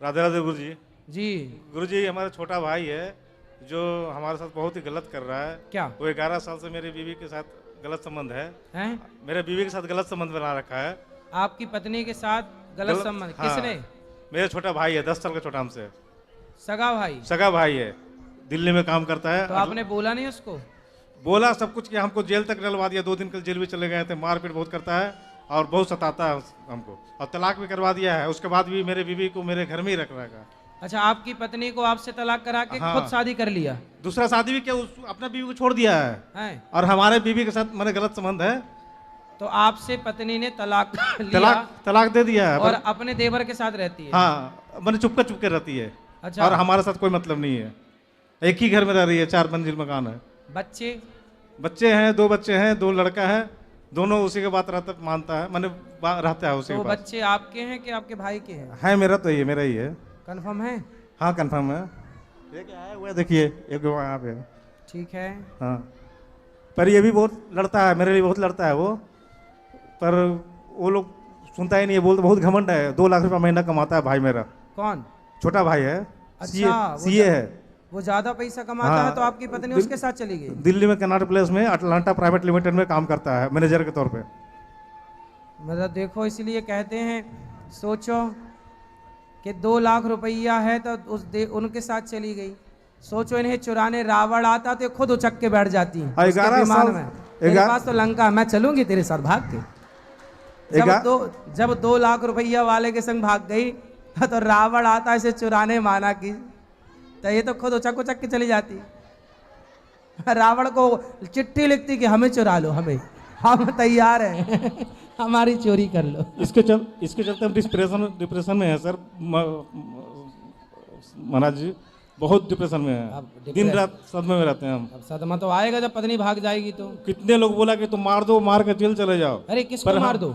राधे राधे गुरु जी। जी। गुरु जी, हमारा छोटा भाई है जो हमारे साथ बहुत ही गलत कर रहा है। क्या? वो 11 साल से मेरी बीवी के साथ गलत संबंध है। हैं? मेरे बीवी के साथ गलत संबंध बना रखा है। आपकी पत्नी के साथ गलत संबंध? हाँ, किसने? मेरा छोटा भाई है, 10 साल का छोटा हमसे। सगा भाई? सगा भाई है, दिल्ली में काम करता है। तो आपने बोला नहीं उसको? बोला सब कुछ किया, हमको जेल तक डलवा दिया। 2 दिन कल जेल भी चले गए थे। मारपीट बहुत करता है और बहुत सताता है हमको, और तलाक भी करवा दिया है। उसके बाद भी मेरे बीवी को मेरे घर में ही रख रखा है। अच्छा, आपकी पत्नी को आपसे तलाक करा के हाँ। खुद शादी कर लिया? दूसरा शादी भी किया, अपना बीवी को छोड़ दिया है। हैं? और हमारे बीवी के साथ मैंने गलत संबंध है। तो आपसे पत्नी ने तलाक लिया? तलाक दे दिया है। और अपने देवर के साथ रहती है? हाँ, मैंने चुपके रहती है। अच्छा। और हमारे साथ कोई मतलब नहीं है। एक ही घर में रह रही है, 4 मंजिल मकान है। बच्चे हैं, 2 बच्चे हैं, 2 लड़का है। दोनों उसी के बात रहता मानता है, मैंने रहता है उसी तो के पास। बच्चे आपके हैं कि आपके भाई के हैं? है मेरा, तो ये मेरा ही है। कंफर्म है? हाँ, कंफर्म है। ये क्या है, वो देखिए, एक यहाँ पे। ठीक है। हाँ, पर ये भी बहुत लड़ता है, मेरे लिए बहुत लड़ता है वो। पर वो लोग सुनता ही नहीं है, बोलते बहुत घमंड है। 2 लाख रुपया महीना कमाता है भाई मेरा। कौन? छोटा भाई है। अच्छा, सीए है। वो ज्यादा पैसा कमाता हाँ, है तो आपकी पत्नी उसके साथ चली गई? दिल्ली में कनाट प्लेस में अटलांटा प्राइवेट लिमिटेड में काम करता है, मैनेजर के तौर पे। मतलब देखो, इसलिए कहते हैं, सोचो कि 2 लाख रुपया है तो उनके साथ चली गई। सोचो, इन्हें चुराने रावण आता तो खुद उचक के बैठ जाती है 11 विमान साल में। तेरे पास तो लंका, मैं चलूंगी तेरे साथ भाग के। जब 2 लाख रुपया वाले के संग भाग गई तो रावण आता इसे चुराने माना की, तो ये तो खुद उचक उचक के चली जाती। रावण को चिट्ठी लिखती कि हमें चुरा लो, हम तैयार हैं हमारी चोरी कर लो। इसके चलते हम डिप्रेशन में है सर। महाराज जी, बहुत डिप्रेशन में है। दिन रात सदमे में रहते हैं हम। अब सदमा तो आएगा जब पत्नी भाग जाएगी तो। कितने लोग बोला कि तुम मार दो, मार के जेल चले जाओ। अरे किसको मार दो?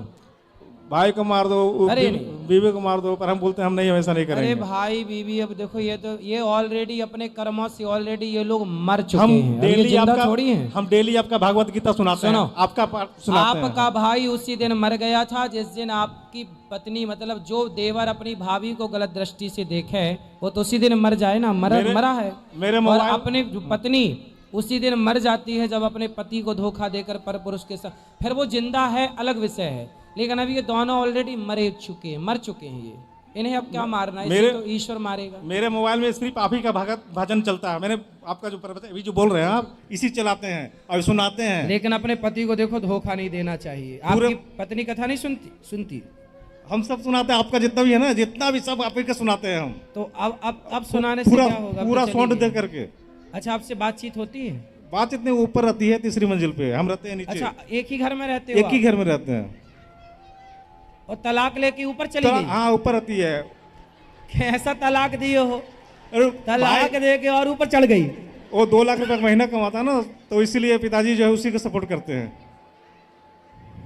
भाई को मार दो, अरे बीवी को मार दो। पर हम बोलते हैं हम नहीं, ऐसा नहीं करेंगे। अरे भाई बीवी, अब देखो, ये ऑलरेडी अपने कर्मों से ऑलरेडी ये लोग मर चुके हैं। डेली जिंदा थोड़ी हैं। हम डेली आपका भागवत गीता सुनाते हैं। आपका सुनाते हैं। आपका भाई उसी दिन मर गया था जिस दिन आपकी पत्नी, मतलब जो देवर अपनी भाभी को गलत दृष्टि से देखे, वो तो उसी दिन मर जाए ना। मरा है। और अपनी पत्नी उसी दिन मर जाती है जब अपने पति को धोखा देकर पर पुरुष के साथ। फिर वो जिंदा है, अलग विषय है, लेकिन अभी ये दोनों ऑलरेडी मर चुके हैं। ये इन्हें अब क्या मारना है? इसे तो ईश्वर मारेगा। मेरे मोबाइल में सिर्फ आप ही का भजन चलता है। मैंने आपका जो अभी जो बोल रहे हैं आप, इसी चलाते हैं और सुनाते हैं। लेकिन अपने पति को देखो, धोखा नहीं देना चाहिए। आपकी पत्नी कथा नहीं सुनती? हम सब सुनाते हैं। आपका जितना भी है ना, जितना भी सब आप ही का सुनाते हैं हम। तो अब सुनाने से क्या होगा? पूरा साउंड दे करके। अच्छा, आपसे बातचीत होती है? बात इतने ऊपर रहती है, 3री मंजिल पे, हम रहते हैं नीचे। अच्छा, एक ही घर में रहते हो? एक ही घर में रहते हैं। और तलाक लेके ऊपर चली गई? हाँ, ऊपर रहती है। कैसा तलाक दिए हो? तलाक दे के और ऊपर चढ़ गई? वो 2 लाख रुपए महीना कमाता ना, तो इसीलिए पिताजी जो है उसी को सपोर्ट करते हैं।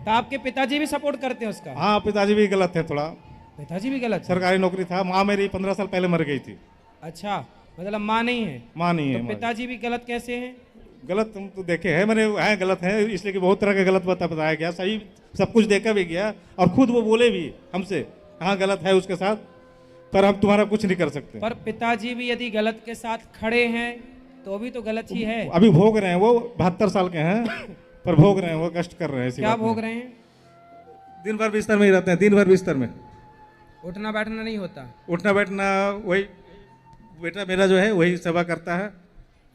तो आपके पिताजी भी सपोर्ट करते हैं उसका? हाँ, पिताजी भी गलत है थोड़ा। पिताजी भी गलत? सरकारी नौकरी था। माँ मेरी 15 साल पहले मर गई थी। अच्छा, मतलब माँ नहीं है? माँ नहीं है। तो पिताजी भी गलत कैसे हैं? गलत तुम तो देखे हैं मैंने, है गलत है, इसलिए कि बहुत तरह का गलत बताया गया। सही सब कुछ देखा भी गया, और खुद वो बोले भी हमसे, हाँ गलत है उसके साथ, पर हम तुम्हारा कुछ नहीं कर सकते। पर पिताजी भी यदि गलत के साथ खड़े हैं तो भी तो गलत ही है। अभी भोग रहे हैं, वो 72 साल के हैं, पर भोग रहे हैं, वो कष्ट कर रहे हैं। क्या भोग रहे हैं? दिन भर बिस्तर में ही रहते हैं, दिन भर बिस्तर में। उठना बैठना नहीं होता? उठना बैठना, वही बेटा मेरा जो है वही सेवा करता है।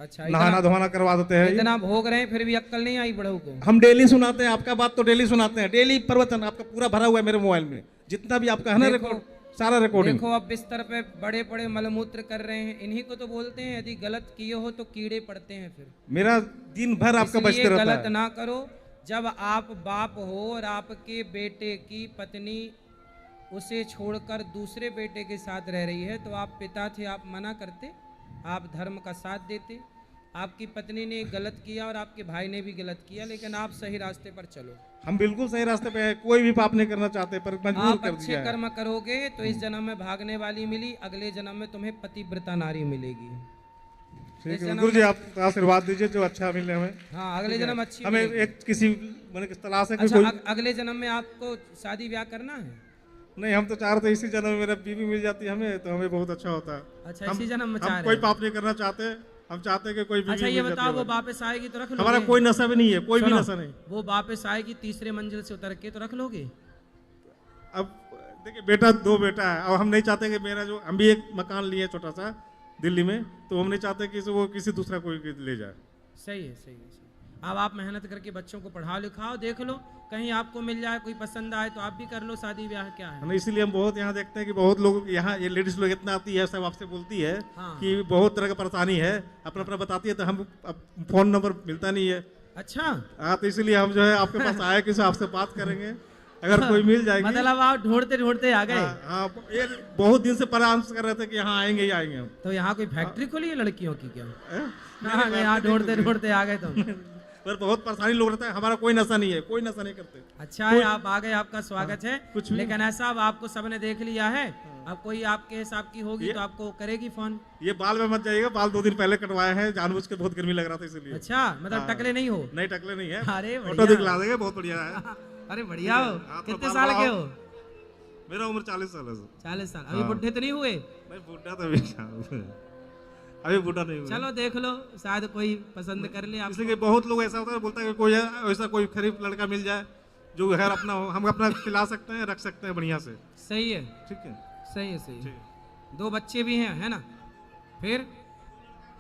अच्छा, नहाना धोना करवा देते हैं। इतना भोग रहे हैं फिर भी अक्ल नहीं आई बड़ों को? हम डेली सुनाते हैं, आपका बात तो डेली सुनाते हैं। डेली प्रवचन आपका पूरा भरा हुआ है मेरे मोबाइल में, जितना भी आपका है ना रिकॉर्ड, सारा रिकॉर्डिंग। देखो, अब बिस्तर पे बड़े बड़े मलमूत्र कर रहे हैं, इन्हीं को तो बोलते हैं यदि गलत किए हो तो कीड़े पड़ते हैं। फिर मेरा दिन भर आपका बचते रहता है। गलत ना करो। जब आप बाप हो और आपके बेटे की पत्नी उसे छोड़कर दूसरे बेटे के साथ रह रही है, तो आप पिता थे, आप मना करते, आप धर्म का साथ देते। आपकी पत्नी ने गलत किया और आपके भाई ने भी गलत किया, लेकिन आप सही रास्ते पर चलो। हम बिल्कुल सही रास्ते पे हैं, कोई भी पाप नहीं करना चाहते, पर मजबूर आप कर अच्छे दिया है। कर्म करोगे तो इस जन्म में भागने वाली मिली, अगले जन्म में तुम्हें पतिव्रता नारी मिलेगी। ठीक है गुरु जी, आप आशीर्वाद दीजिए जो अच्छा मिले हमें। हाँ, अगले जन्म अच्छी हमें मिलेगी। एक किसी मैंने तलाश है कि अच्छा, कोई अगले जन्म में आपको शादी ब्याह करना है? नहीं, हम तो चाह रहे थे इसी जन्म में मेरा बीवी मिल जाती हमें तो हमें बहुत अच्छा होता। अच्छा, इसी जन्म में चाह हम रहे कोई हैं। पाप नहीं करना चाहते, हम चाहते हैं कि कोई बीवी अच्छा ये मिल जाती बताओ, वो हमें। वापस आएगी तो रख लोगे? हमारा कोई नशा भी नहीं है, कोई भी सुनो, नशा नहीं। वो वापस आएगी तीसरे मंजिल से उतर के तो रख लोगे? अब देखिए बेटा, 2 बेटा है और हम नहीं चाहते कि मेरा जो, हम भी एक मकान लिए छोटा सा दिल्ली में, तो हम नहीं चाहते कि वो किसी दूसरा कोई ले जाए। सही है, सही है, सही है। अब आप मेहनत करके बच्चों को पढ़ाओ लिखाओ, देख लो कहीं आपको मिल जाए, कोई पसंद आए तो आप भी कर लो शादी ब्याह, क्या है। ना, इसीलिए हम बहुत यहाँ देखते हैं कि बहुत लोग यहाँ, ये लेडीज लोग इतना आती है, सब आपसे बोलती है हाँ। कि बहुत तरह का परेशानी है, अपना अपना बताती है, तो हम फोन नंबर मिलता नहीं है। अच्छा, हाँ, तो इसीलिए हम जो है आपके पास आए कि आपसे बात करेंगे, अगर कोई मिल जाएगी। मतलब आप ढूंढते ढूंढते आ गए। हाँ, ये बहुत दिन से परामर्श कर रहे थे कि यहाँ आएंगे ही आएंगे हम। तो यहाँ कोई फैक्ट्री खोली है लड़कियों की क्या? हैं? हाँ, यहाँ ढूंढते ढूंढते आ गए तुम। पर बहुत परेशानी लोग रहता है, हमारा कोई नशा नहीं है, कोई नशा नहीं करते। अच्छा है, आप आ गए, आपका स्वागत है। कुछ भी। लेकिन ऐसा अब आपको सबने देख लिया है, अब कोई आपके हिसाब की होगी तो आपको करेगी फोन। ये बाल में मत जाइएगा, बाल 2 दिन पहले कटवाए हैं, जानबूझ के, बहुत गर्मी लग रहा था इसलिए। अच्छा, मतलब टकले नहीं हो? नहीं, टकले नहीं है। अरे फोटो बढ़िया। दिखला देंगे, बहुत बढ़िया है। अरे बढ़िया हो। हाँ, तो कितने बाल साल के बढ़ाओ। हो? मेरा उम्र 40 साल है सर। 40 साल। अभी बुढ़े तो नहीं हुए? नहीं, बूढ़ा तो अभी बूढ़ा नहीं हुआ। चलो देख लो, शायद कोई पसंद कर ले आप। इसलिए बहुत लोग ऐसा होता है, बोलता है कि कोई ऐसा कोई खरीफ लड़का मिल जाए जो घर अपना हो, हम अपना खिला सकते हैं, रख सकते हैं बढ़िया से। सही है, ठीक है, सही है, सही है। ठीक। 2 बच्चे भी हैं, है ना? फिर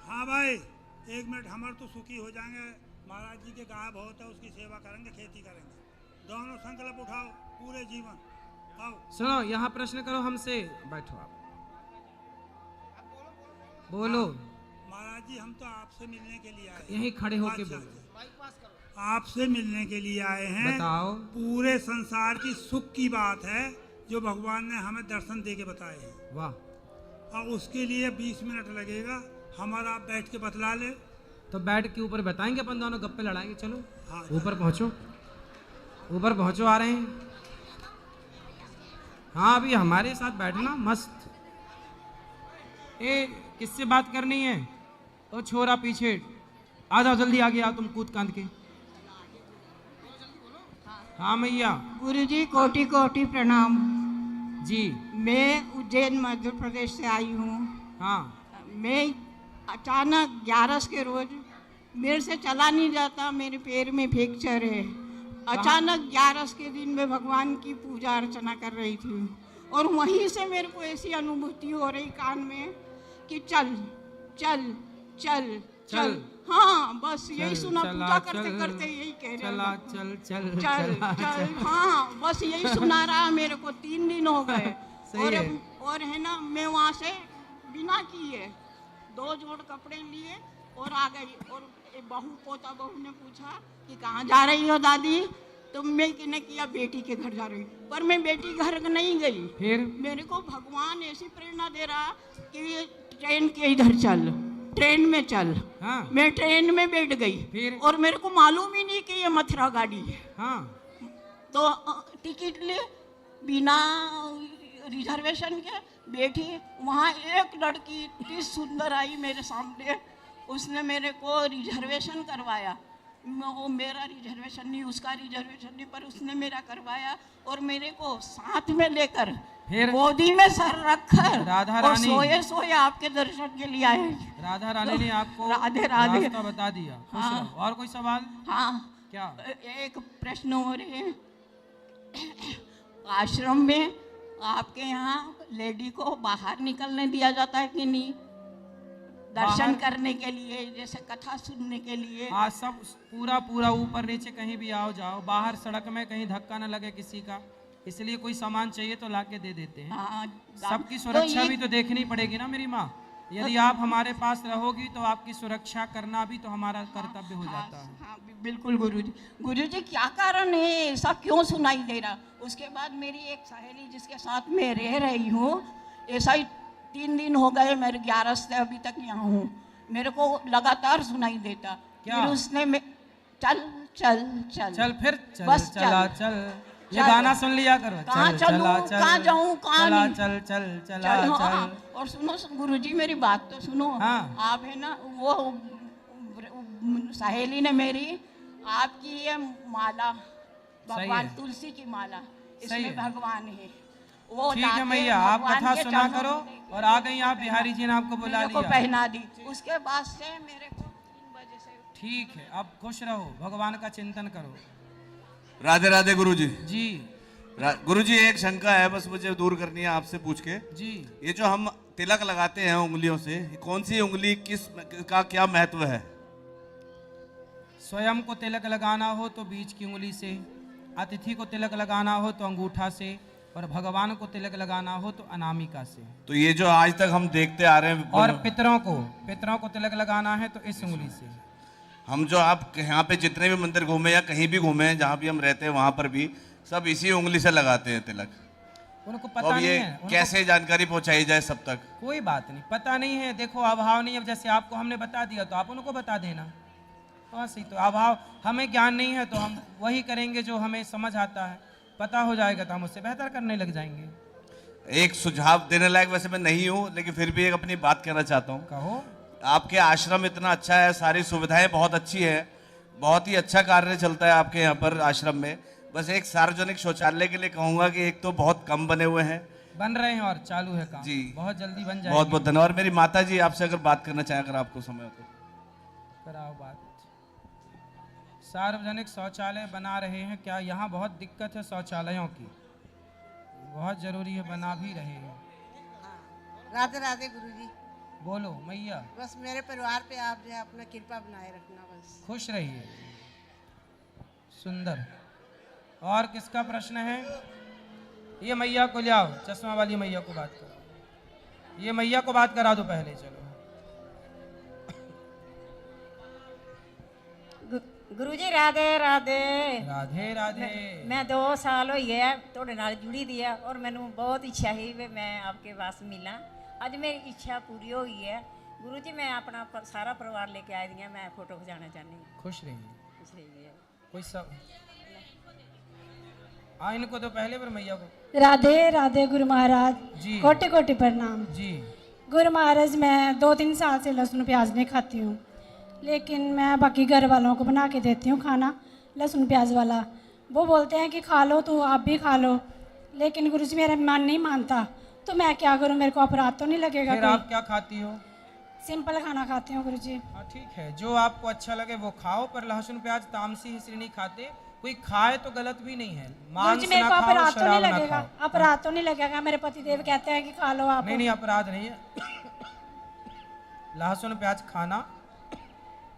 हाँ भाई, 1 मिनट, हमारे तो सुखी हो जाएंगे। महाराज जी के गाय बहुत है, उसकी सेवा करेंगे, खेती करेंगे, दोनों संकल्प उठाओ पूरे जीवन। आओ सुनो, यहाँ प्रश्न करो हमसे। बैठो आप, बोलो। महाराज जी, हम तो आपसे मिलने के लिए आए हैं। यहीं खड़े होके अच्छा, बोलो। आपसे मिलने के लिए आए हैं। बताओ। पूरे संसार की सुख की बात है जो भगवान ने हमें दर्शन दे के बताए हैं, वाह। और उसके लिए 20 मिनट लगेगा। हमारा आप बैठ के बतला ले। तो बेड के ऊपर बताएंगे, अपन दोनों गप्पे लड़ाएंगे। चलो हाँ, ऊपर पहुंचो, ऊपर पहुंचो, आ रहे हैं। हाँ, अभी हमारे साथ बैठना मस्त। ए, किससे बात करनी है? ओ छोरा, पीछे आ जाओ, जल्दी आगे आओ, तुम कूद कांद के। हाँ मैया गुरु जी, कोटि कोटि प्रणाम। जी। मैं उज्जैन मध्य प्रदेश से आई हूँ। हाँ। मैं अचानक 11 के रोज मेरे से चला नहीं जाता, मेरे पैर में फ्रैक्चर है। अचानक 11 के दिन मैं भगवान की पूजा अर्चना कर रही थी और वहीं से मेरे को ऐसी अनुभूति हो रही कान में कि चल चल चल चल। हाँ, बस यही सुना, पूजा करते करते यही कह रहे चला चल चल चल चल। हाँ, बस यही सुना रहा मेरे को। 3 दिन हो गए। और है ना, मैं वहाँ से बिना किए 2 जोड़ कपड़े लिए और आ गई। और पोता बहू ने पूछा कि कहाँ जा रही हो दादी? तो मैं कहने किया बेटी के घर जा रही, पर मैं बेटी घर नहीं गई। फिर मेरे को भगवान ऐसी प्रेरणा दे रहा कि ट्रेन के इधर चल, ट्रेन में चल। हाँ। मैं ट्रेन में बैठ गई। फिर? और मेरे को मालूम ही नहीं कि ये मथुरा गाड़ी है। हाँ। तो टिकट ले, बिना रिजर्वेशन के बैठी। वहाँ एक लड़की इतनी सुंदर आई मेरे सामने, उसने मेरे को रिजर्वेशन करवाया। वो मेरा रिजर्वेशन नहीं, उसका रिजर्वेशन नहीं, पर उसने मेरा करवाया और मेरे को साथ में लेकर फिर? गोदी में सर रखकर राधा और रानी। सोए सोए आपके दर्शन के लिए आए। राधा रानी ने आपको राधे राधे। रास्ता बता दिया। खुश हाँ। रहो। और कोई सवाल? हाँ, क्या? एक प्रश्न हो रहे हैं। आश्रम में आपके यहाँ लेडी को बाहर निकलने दिया जाता है कि नहीं? दर्शन करने के लिए, जैसे कथा सुनने के लिए। हाँ, सब पूरा पूरा ऊपर नीचे कहीं भी आओ जाओ, बाहर सड़क में कहीं धक्का न लगे किसी का, इसलिए कोई सामान चाहिए तो लाके दे देते हैं। हाँ, सबकी सुरक्षा भी तो देखनी पड़ेगी ना मेरी माँ। यदि आप हमारे पास रहोगी तो आपकी सुरक्षा करना भी तो हमारा कर्तव्य हो जाता है। हाँ, बिल्कुल गुरुजी। गुरुजी, क्या कारण है, ऐसा क्यों सुनाई दे रहा? उसके बाद मेरी एक सहेली जिसके साथ मैं रह रही हूँ, ऐसा ही 3 दिन हो गए, मेरे 11 से अभी तक यहाँ हूँ, मेरे को लगातार सुनाई देता। क्या? फिर उसने चल चल चल चल, फिर चल, बस चला चल, ये गाना सुन लिया करो। कहाँ चलूं, कहाँ जाऊँ, कहाँ चला नहीं। चल चल चला चल, चल। हाँ। और सुनो गुरुजी, मेरी बात तो सुनो। हाँ। आप है ना, वो सहेली ने मेरी आपकी ये माला, सही भगवान है। तुलसी की माला, सही इसमें है। भगवान है वो ठीक है लाके मैया, आप भगवान कथा के सुना चरणों करो। में और आ गई आप, बिहारी जी ने आपको बुला मेरे को लिया। पहना दी। उसके बाद से मेरे को 3 बजे से ठीक है, अब खुश रहो, भगवान का चिंतन करो। राधे राधे गुरुजी। जी गुरुजी एक शंका है, बस मुझे दूर करनी है आपसे पूछ के। जी। ये जो हम तिलक लगाते हैं उंगलियों से, ये कौन सी उंगली किस का क्या महत्व है? स्वयं को तिलक लगाना हो तो बीच की उंगली से, अतिथि को तिलक लगाना हो तो अंगूठा से, और भगवान को तिलक लगाना हो तो अनामिका से। तो ये जो आज तक हम देखते आ रहे हैं, और पितरों को तिलक लगाना है तो इस उंगली से। हम जो आप यहाँ पे जितने भी मंदिर घूमे या कहीं भी घूमे, जहाँ भी हम रहते हैं वहां पर भी सब इसी उंगली से लगाते हैं तिलक। उनको तो पता अब नहीं ये है, कैसे जानकारी पहुंचाई जाए सब तक? कोई बात नहीं, पता नहीं है। देखो अभाव नहीं, अब जैसे आपको हमने बता दिया तो आप उनको बता देना। तो सही, तो अभाव, हमें ज्ञान नहीं है तो हम वही करेंगे जो हमें समझ आता है। पता हो जाएगा तो हम उससे बेहतर करने लग जाएंगे। एक सुझाव देने लायक वैसे मैं नहीं हूँ, लेकिन फिर भी एक अपनी बात कहना चाहता हूँ। कहो। आपके आश्रम इतना अच्छा है, सारी सुविधाएं बहुत अच्छी है, बहुत ही अच्छा कार्य चलता है आपके यहाँ पर आश्रम में। बस एक सार्वजनिक शौचालय के लिए कहूंगा कि एक तो बहुत कम बने हुए हैं, बन रहे हैं और चालू है काम। जी। बहुत जल्दी बन जाएंगे। बहुत बहुत धन्यवाद। मेरी माता जी आपसे अगर बात करना चाहें, अगर आपको समय हो तो कराओ बात। सार्वजनिक शौचालय बना रहे हैं क्या? यहाँ बहुत दिक्कत है शौचालयों की, बहुत जरूरी है, बना भी रहे हैं। राधे राधे गुरुजी। बोलो मैया। बस मेरे परिवार पे आप जो है अपना कृपा बनाए रखना, बस खुश रहिए। सुंदर। और किसका प्रश्न है? ये मैया को ले आओ, चश्मा वाली मैया को बात करो। ये मैया को बात करा दो पहले। चलो गुरुजी राधे राधे। राधे राधे। मैं 2 साल हो गए थोड़े नाल जुड़ी दी है और मैनू बहुत इच्छा ही वे मैं आपके पास मिला। अज मेरी इच्छा पूरी हो गई है। गुरुजी मैं अपना सारा परिवार लेके आई दी है, मैं फोटो खिंचाना चाहती हूँ। खुश रहिए। खुश रहिए। कोई सब इनको तो पहले पर मैया को। राधे राधे गुरु महाराज जी। कोटि कोटि प्रणाम जी। गुरु महाराज। मैं 2-3 साल से लहसुन प्याज नहीं खाती हूँ, लेकिन मैं बाकी घर वालों को बना के देती हूँ खाना लहसुन प्याज वाला। वो बोलते हैं कि खा लो, तो आप भी खा लो, लेकिन गुरु जी मेरा मन नहीं मानता, तो मैं क्या करूँ? मेरे को अपराध तो नहीं लगेगा? फिर आप क्या खाती हो? सिंपल खाना खाती हूँ गुरु जी। हाँ ठीक है, जो आपको अच्छा लगे वो खाओ, पर लहसुन प्याज तामसी इसलिए नहीं खाते। कोई खाए तो गलत भी नहीं है। गुरु जी मेरे को अपराध तो नहीं लगेगा? अपराध तो नहीं लगेगा? मेरे पति देव कहते हैं कि खा लो आप। नहीं, अपराध नहीं है। लहसुन प्याज खाना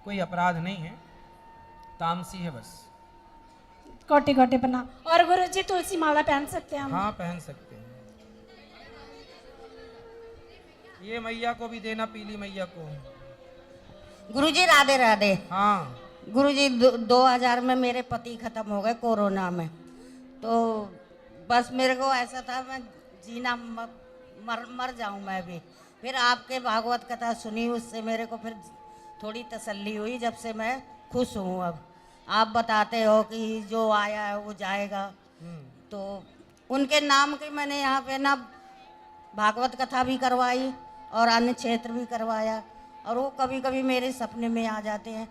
कोई अपराध नहीं है, तामसी है बस। कोटि कोटि प्रणाम। और गुरु जी तुलसी माला पहन सकते हैं हम? हाँ पहन सकते हैं। ये मैया को भी देना, पीली मैया को। गुरुजी राधे राधे। हाँ गुरुजी 2000 में मेरे पति खत्म हो गए कोरोना में, तो बस मेरे को ऐसा था मैं जीना मर जाऊं मैं भी। फिर आपके भागवत कथा सुनी, उससे मेरे को फिर थोड़ी तसल्ली हुई, जब से मैं खुश हूँ। अब आप बताते हो कि जो आया है वो जाएगा, तो उनके नाम की मैंने यहाँ पे ना भागवत कथा भी करवाई और अन्य क्षेत्र भी करवाया, और वो कभी कभी मेरे सपने में आ जाते हैं।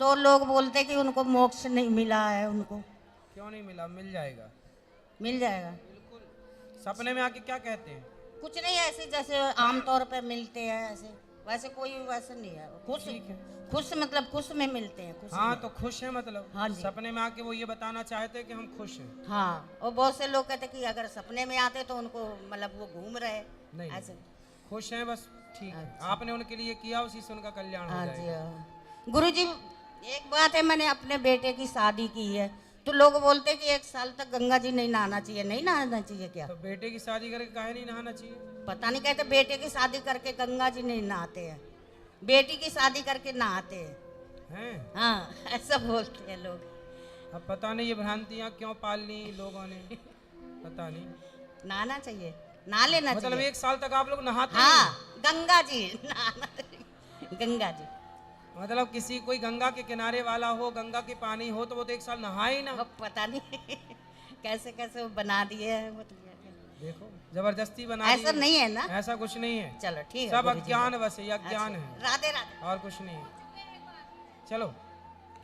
तो लोग बोलते कि उनको मोक्ष नहीं मिला है। उनको क्यों नहीं मिला? मिल जाएगा। मिल जाएगा। सपने में आके क्या कहते हैं? कुछ नहीं, ऐसे जैसे आमतौर पे मिलते हैं ऐसे, वैसे कोई वैसे नहीं है। खुश मतलब खुश में मिलते हैं। खुश हाँ में। तो खुश है मतलब। हाँ जी। सपने में आके वो ये बताना चाहते हैं कि हम खुश हैं। हाँ, और बहुत से लोग कहते कि अगर सपने में आते तो उनको मतलब वो घूम रहे नहीं, ऐसे। खुश हैं बस, ठीक है। अच्छा। आपने उनके लिए किया, उसी से उनका कल्याण हो हाँ जी। जाएगा। हाँ गुरुजी, एक बात है, मैंने अपने बेटे की शादी की है, तो लोग बोलते कि 1 साल तक गंगा जी नहीं नहाना चाहिए। नहीं नहाना चाहिए क्या? तो बेटे की शादी करके काहे नहीं नहाना चाहिए? पता नहीं, कहते बेटे की शादी करके गंगा जी नहीं नहाते हैं, बेटी की शादी करके नहाते हैं। हाँ, ऐसा बोलते हैं लोग। अब पता नहीं ये भ्रांतियाँ क्यों पाल ली लोगों ने, पता नहीं। नहाना चाहिए, नहा लेना मतलब चाहिए। 1 साल तक आप लोग नहाते हाँ, गंगा जी नहाना, गंगा जी। मतलब किसी कोई गंगा के किनारे वाला हो, गंगा के पानी हो, तो वो तो 1 साल नहाए ही ना। अब पता नहीं कैसे कैसे वो बना दिए हैं, वो तो देखो जबरदस्ती बना ऐसा दी। नहीं है ना? ऐसा कुछ नहीं है। चलो ठीक है। सब गुरुजी। अज्ञान बस है, अज्ञान अच्छा, है, राधे राधे। और कुछ नहीं है। चलो,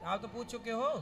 आप तो पूछ चुके हो।